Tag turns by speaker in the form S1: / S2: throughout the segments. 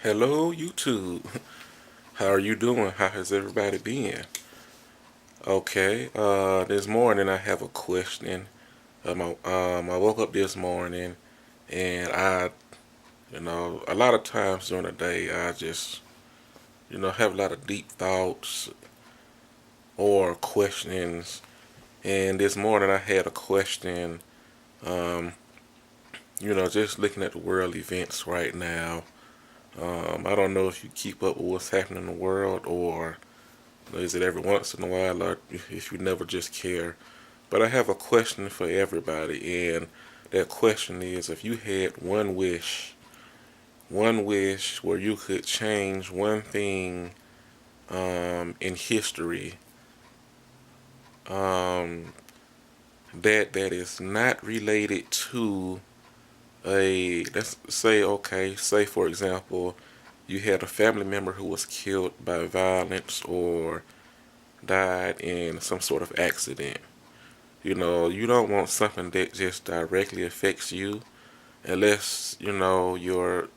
S1: Hello, YouTube. How are you doing? How has everybody been? Okay, this morning I have a question. I woke up this morning and a lot of times during the day, I just, have a lot of deep thoughts or questions. And this morning I had a question, um, just looking at the world events right now. I don't know if you keep up with what's happening in the world, or is it every once in a while, or if you never just care. But I have a question for everybody, and that question is, if you had one wish where you could change one thing in history, um, that is not related to let's say, okay, say for example, you had a family member who was killed by violence or died in some sort of accident. You don't want something that just directly affects you, unless your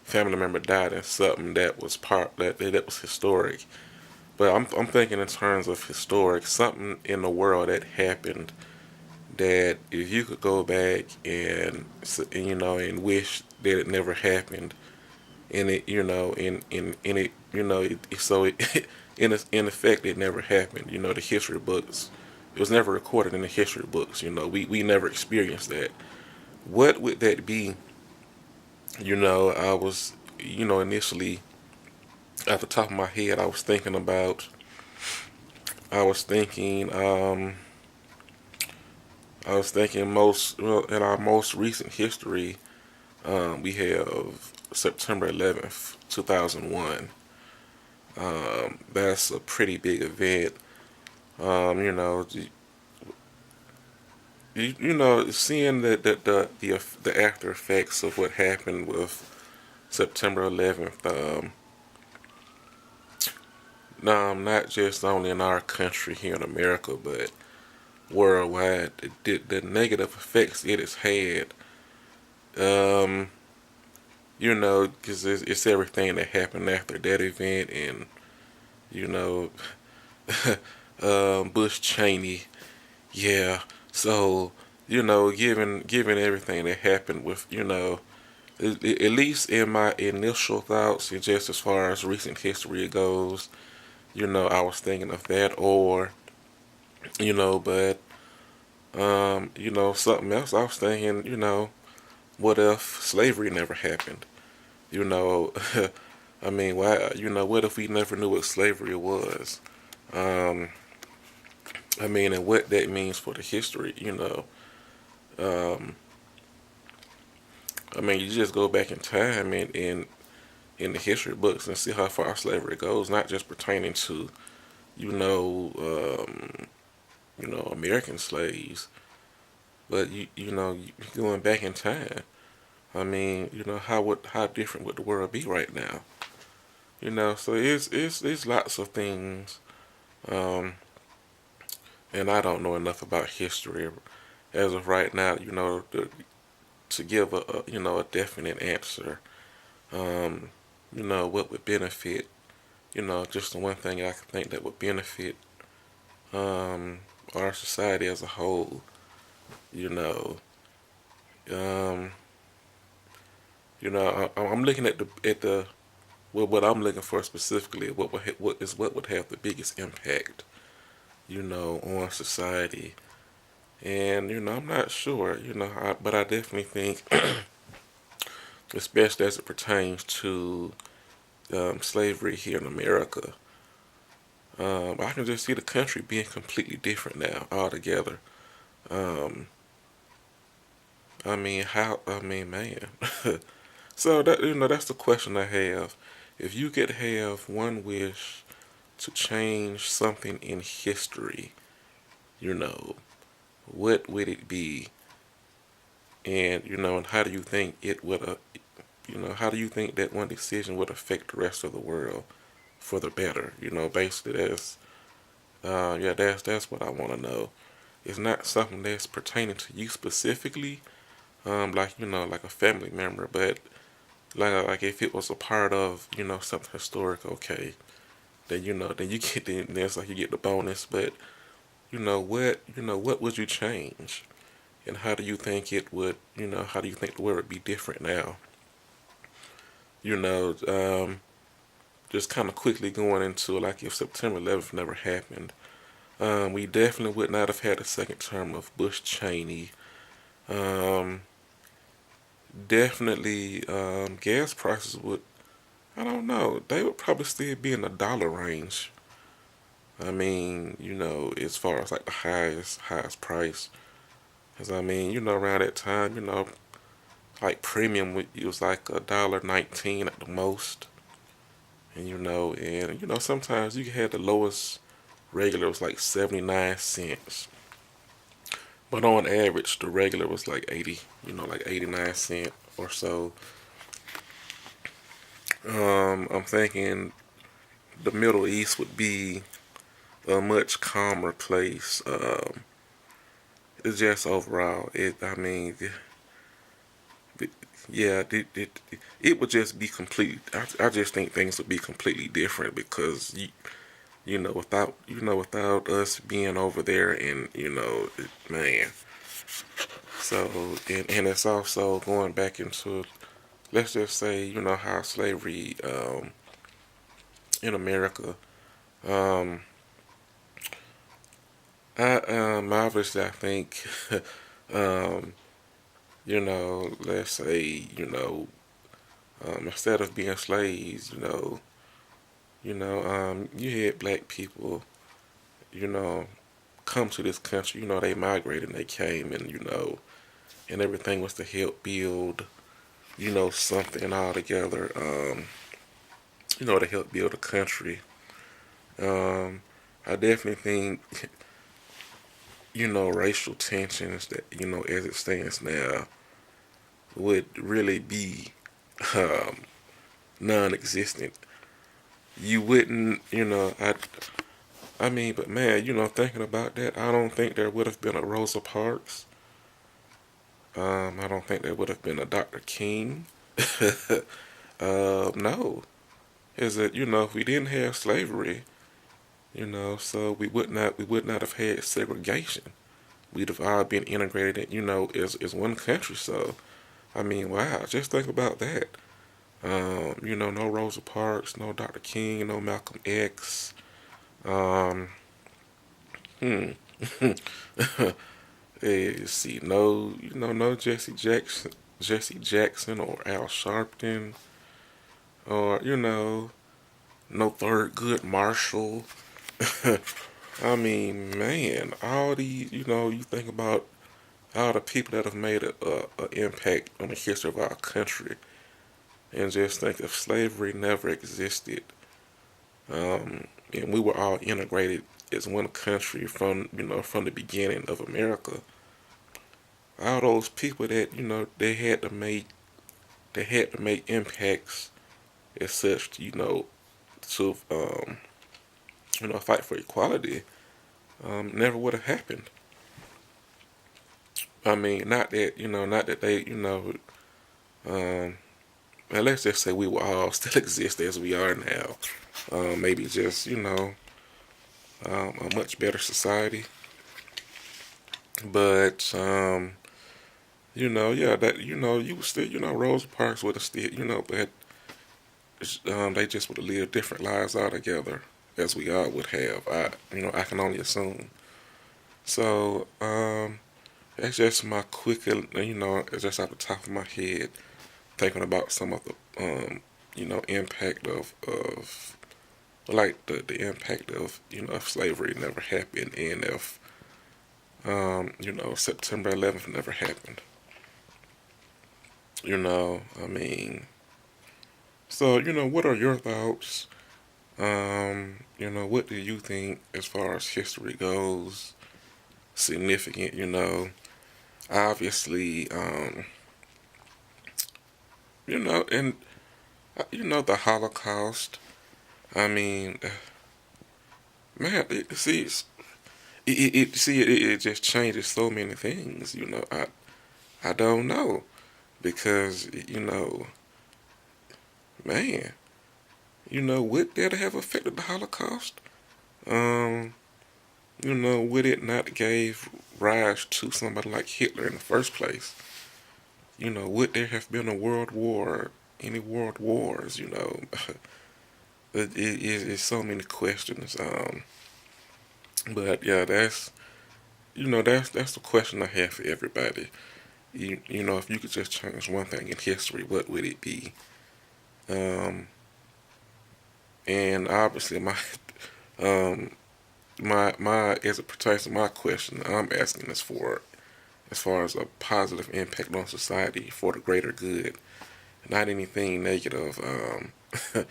S1: family member died in something that was that was historic. But I'm thinking in terms of historic, something in the world that happened, that if you could go back and wish that it never happened, and it in it so it in effect it never happened. The history books, it was never recorded in the history books. We never experienced that. What would that be? I was initially, at the top of my head, I was thinking most, well, in our most recent history, we have September 11th, 2001. That's a pretty big event. Um, you know, seeing the after effects of what happened with September 11th. Not just only in our country here in America, but worldwide, the negative effects it has had. Um, because it's everything that happened after that event, and you know, Bush Cheney, yeah. So given everything that happened with at least in my initial thoughts, and just as far as recent history goes, I was thinking of that, or but something else. I was thinking, what if slavery never happened? You know, I mean, why? What if we never knew what slavery was? Um, I mean, and what that means for the history. Um, I mean, you just go back in time and in the history books and see how far slavery goes, not just pertaining to you know um, American slaves, but going back in time. I mean, how different would the world be right now? So it's lots of things, um, and I don't know enough about history as of right now. To give a definite answer. Um, what would benefit? Just the one thing I can think that would benefit um, our society as a whole. You know, um, I'm looking at the what I'm looking for specifically. What would have the biggest impact? On society. And I'm not sure. But I definitely think, especially as it pertains to slavery here in America, I can just see the country being completely different now altogether. Um, I mean, how? I mean, man. So that's the question I have. If you could have one wish to change something in history, you know, what would it be? And and how do you think it would? How do you think that one decision would affect the rest of the world for the better? Basically, that's what I want to know. It's not something that's pertaining to you specifically, like like a family member, but Like if it was a part of, something historic, okay, then then you get then it's like you get the bonus. But what would you change, and how do you think it would, how do you think the world would be different now? You know, just kind of quickly going into like if September 11th never happened, we definitely would not have had a second term of Bush Cheney. Um, Definitely, gas prices would, I don't know, they would probably still be in the dollar range. I mean, as far as like the highest price. Cause I mean, around that time, like premium it was like $1.19 at the most. And sometimes you had the lowest regular was like 79 cents. But on average the regular was like 80, like 89 cent or so. I'm thinking the Middle East would be a much calmer place. It's just overall, I mean, yeah, it would just be complete. I just think things would be completely different because without us being over there, and man. So and it's also going back into, let's just say, how slavery in America. Um, Obviously I think um, let's say, instead of being slaves, you had black people, you know, come to this country. They migrated and they came, and and everything was to help build, something all together. To help build a country. Um, I definitely think, racial tensions that, as it stands now, would really be um, non-existent. You wouldn't, I mean, but man, thinking about that, I don't think there would have been a Rosa Parks. I don't think there would have been a Dr. King. No, is that if we didn't have slavery, so we would not have had segregation. We'd have all been integrated, as one country. So I mean, wow, just think about that. No Rosa Parks, no Dr. King, no Malcolm X. Um, hmm. See, no Jesse Jackson or Al Sharpton, or no Thurgood Marshall. I mean, man, all these, you think about all the people that have made a impact on the history of our country, and just think if slavery never existed, and we were all integrated as one country from the beginning of America. All those people that they had to make impacts as such, to fight for equality, never would have happened. I mean, not that they, um, and let's just say we will all still exist as we are now. Maybe just a much better society. But yeah, that you would still, Rosa Parks would have still, but they just would have lived different lives altogether, as we all would have. I can only assume. So that's just my quick, it's just off the top of my head, thinking about some of the, impact of like the impact of, if slavery never happened, and if September 11th never happened. I mean, so what are your thoughts? What do you think as far as history goes? Significant, obviously, and the Holocaust. I mean, man, it just changes so many things. I don't know because man, would that have affected the Holocaust? Um, would it not gave rise to somebody like Hitler in the first place? Would there have been a world war, any world wars? It's so many questions. But yeah, that's the question I have for everybody. If you could just change one thing in history, what would it be? Um, and obviously, um, my as it pertains to my question, I'm asking this for as far as a positive impact on society for the greater good, not anything negative. But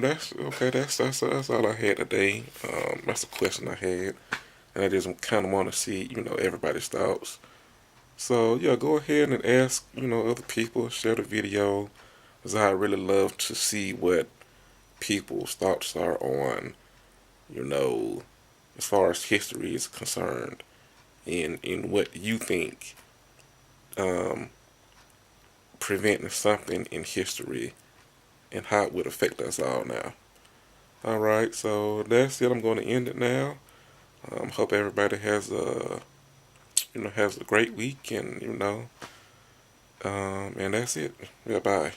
S1: that's okay. That's all I had today. That's the question I had, and I just kind of want to see everybody's thoughts. So yeah, go ahead and ask other people, share the video, because I really love to see what people's thoughts are on you know as far as history is concerned, in what you think um, preventing something in history and how it would affect us all now. All right, so that's it. I'm going to end it now. Hope everybody has a great week, and and that's it. Yeah, bye.